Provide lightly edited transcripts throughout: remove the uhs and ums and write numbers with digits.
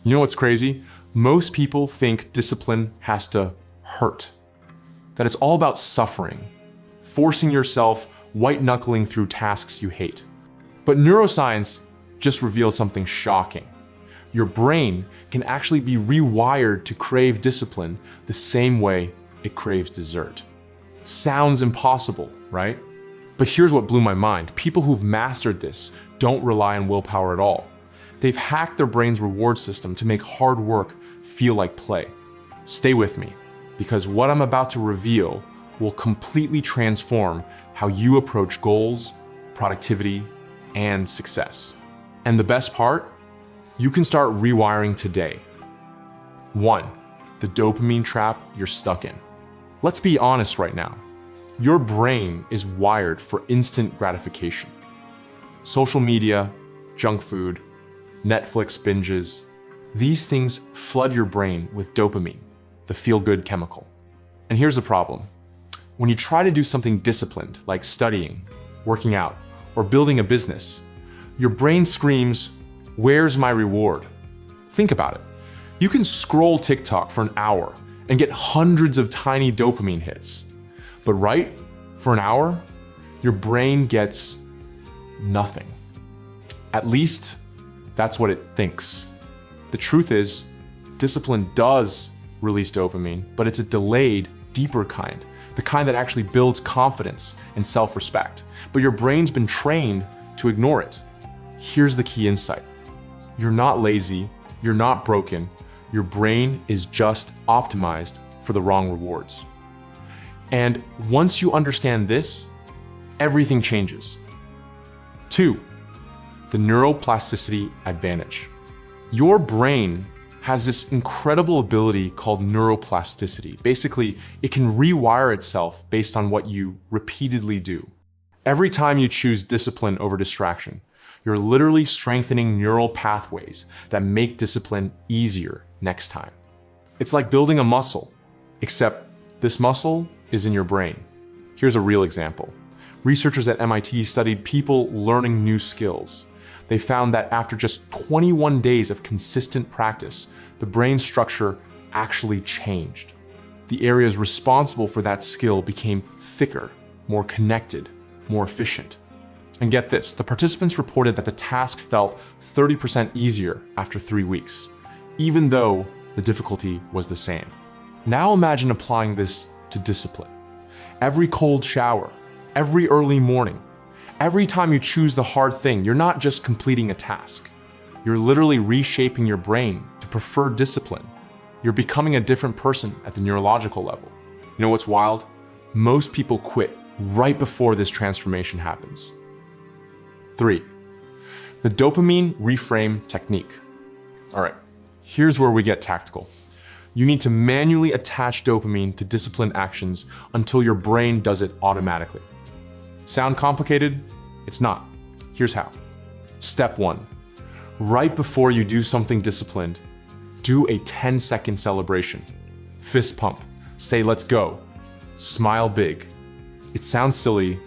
You know what's crazy? Most people think discipline has to hurt, that it's all about suffering, forcing yourself, white-knuckling through tasks you hate. But neuroscience just revealed something shocking. Your brain can actually be rewired to crave discipline the same way it craves dessert. Sounds impossible, right? But here's what blew my mind. People who've mastered this don't rely on willpower at all. They've hacked their brain's reward system to make hard work feel like play. Stay with me, because what I'm about to reveal will completely transform how you approach goals, productivity, and success. And the best part? You can start rewiring today. 1. The dopamine trap you're stuck in. Let's be honest right now. Your brain is wired for instant gratification. Social media, junk food, Netflix binges, these things flood your brain with dopamine, the feel-good chemical. And here's the problem. When you try to do something disciplined, like studying, working out, or building a business, your brain screams, "Where's my reward?" Think about it. You can scroll TikTok for an hour and get hundreds of tiny dopamine hits. But right, for an hour, your brain gets nothing. At least, that's what it thinks. The truth is, discipline does release dopamine, but it's a delayed, deeper kind, the kind that actually builds confidence and self-respect. But your brain's been trained to ignore it. Here's the key insight. You're not lazy, you're not broken, your brain is just optimized for the wrong rewards. And once you understand this, everything changes. 2. The Neuroplasticity Advantage. Your brain has this incredible ability called neuroplasticity. Basically, it can rewire itself based on what you repeatedly do. Every time you choose discipline over distraction, you're literally strengthening neural pathways that make discipline easier next time. It's like building a muscle, except this muscle is in your brain. Here's a real example. Researchers at MIT studied people learning new skills. They found that after just 21 days of consistent practice, the brain structure actually changed. The areas responsible for that skill became thicker, more connected, more efficient. And get this, the participants reported that the task felt 30% easier after 3 weeks, even though the difficulty was the same. Now imagine applying this to discipline. Every cold shower, every early morning, every time you choose the hard thing, you're not just completing a task. You're literally reshaping your brain to prefer discipline. You're becoming a different person at the neurological level. You know what's wild? Most people quit right before this transformation happens. 3. The dopamine reframe technique. All right, here's where we get tactical. You need to manually attach dopamine to disciplined actions until your brain does it automatically. Sound complicated? It's not. Here's how. Step 1. Right before you do something disciplined, do a 10-second celebration. Fist pump. Say, "Let's go." Smile big. It sounds silly,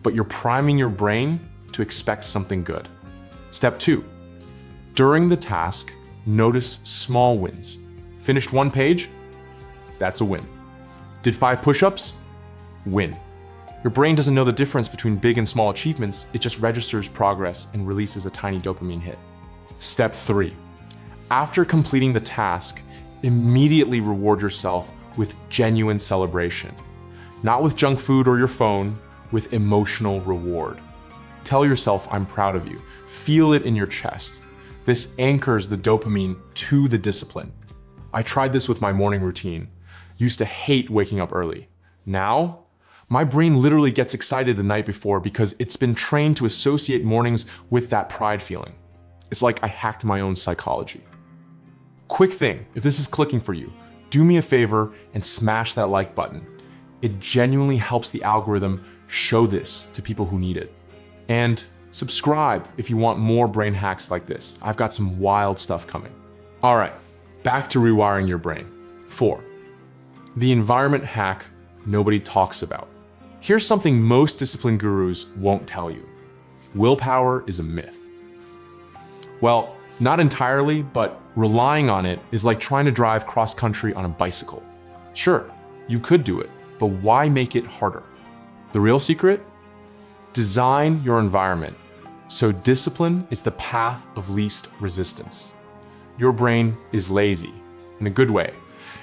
but you're priming your brain to expect something good. Step 2. During the task, notice small wins. Finished 1 page? That's a win. Did 5 push-ups? Win. Your brain doesn't know the difference between big and small achievements, it just registers progress and releases a tiny dopamine hit. Step 3. After completing the task, immediately reward yourself with genuine celebration. Not with junk food or your phone, with emotional reward. Tell yourself, "I'm proud of you." Feel it in your chest. This anchors the dopamine to the discipline. I tried this with my morning routine. Used to hate waking up early. Now, my brain literally gets excited the night before because it's been trained to associate mornings with that pride feeling. It's like I hacked my own psychology. Quick thing, if this is clicking for you, do me a favor and smash that like button. It genuinely helps the algorithm show this to people who need it. And subscribe if you want more brain hacks like this. I've got some wild stuff coming. All right, back to rewiring your brain. 4. The environment hack nobody talks about. Here's something most discipline gurus won't tell you. Willpower is a myth. Well, Not entirely, but relying on it is like trying to drive cross-country on a bicycle. Sure, you could do it, but why make it harder? The real secret? Design your environment so discipline is the path of least resistance. Your brain is lazy, in a good way.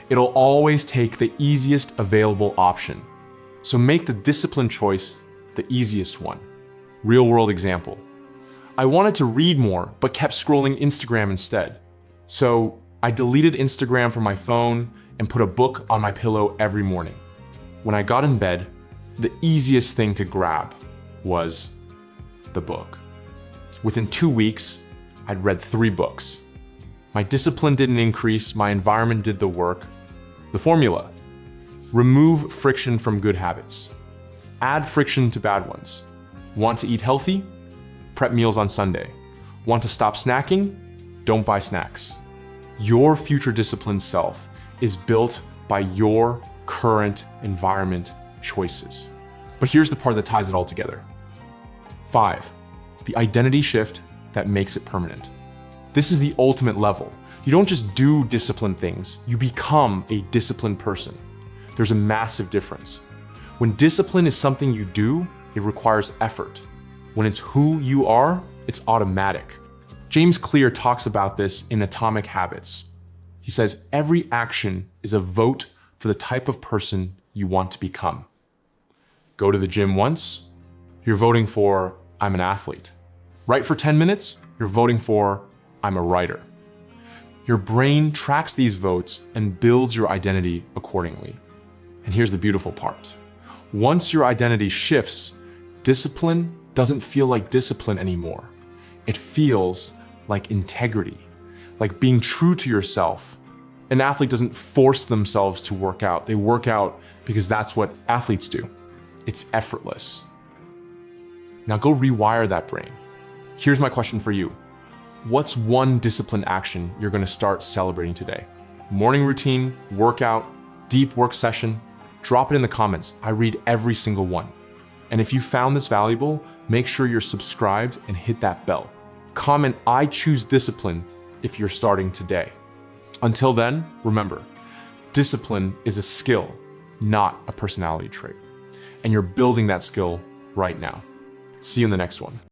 It'll always take the easiest available option. So make the discipline choice the easiest one. Real-world example. I wanted to read more, but kept scrolling Instagram instead. So I deleted Instagram from my phone and put a book on my pillow every morning. When I got in bed, the easiest thing to grab was the book. Within 2 weeks, I'd read 3 books. My discipline didn't increase, my environment did the work. The formula: remove friction from good habits. Add friction to bad ones. Want to eat healthy? Prep meals on Sunday. Want to stop snacking? Don't buy snacks. Your future disciplined self is built by your current environment choices. But here's the part that ties it all together. 5, the identity shift that makes it permanent. This is the ultimate level. You don't just do disciplined things, you become a disciplined person. There's a massive difference. When discipline is something you do, it requires effort. When it's who you are, it's automatic. James Clear talks about this in Atomic Habits. He says, every action is a vote for the type of person you want to become. Go to the gym once, you're voting for, I'm an athlete. Write for 10 minutes, you're voting for, I'm a writer. Your brain tracks these votes and builds your identity accordingly. And here's the beautiful part. Once your identity shifts, discipline doesn't feel like discipline anymore. It feels like integrity, like being true to yourself. An athlete doesn't force themselves to work out. They work out because that's what athletes do. It's effortless. Now go rewire that brain. Here's my question for you. What's one disciplined action you're going to start celebrating today? Morning routine, workout, deep work session? Drop it in the comments. I read every single one. And if you found this valuable, make sure you're subscribed and hit that bell. Comment, I choose discipline if you're starting today. Until then, remember, discipline is a skill, not a personality trait. And you're building that skill right now. See you in the next one.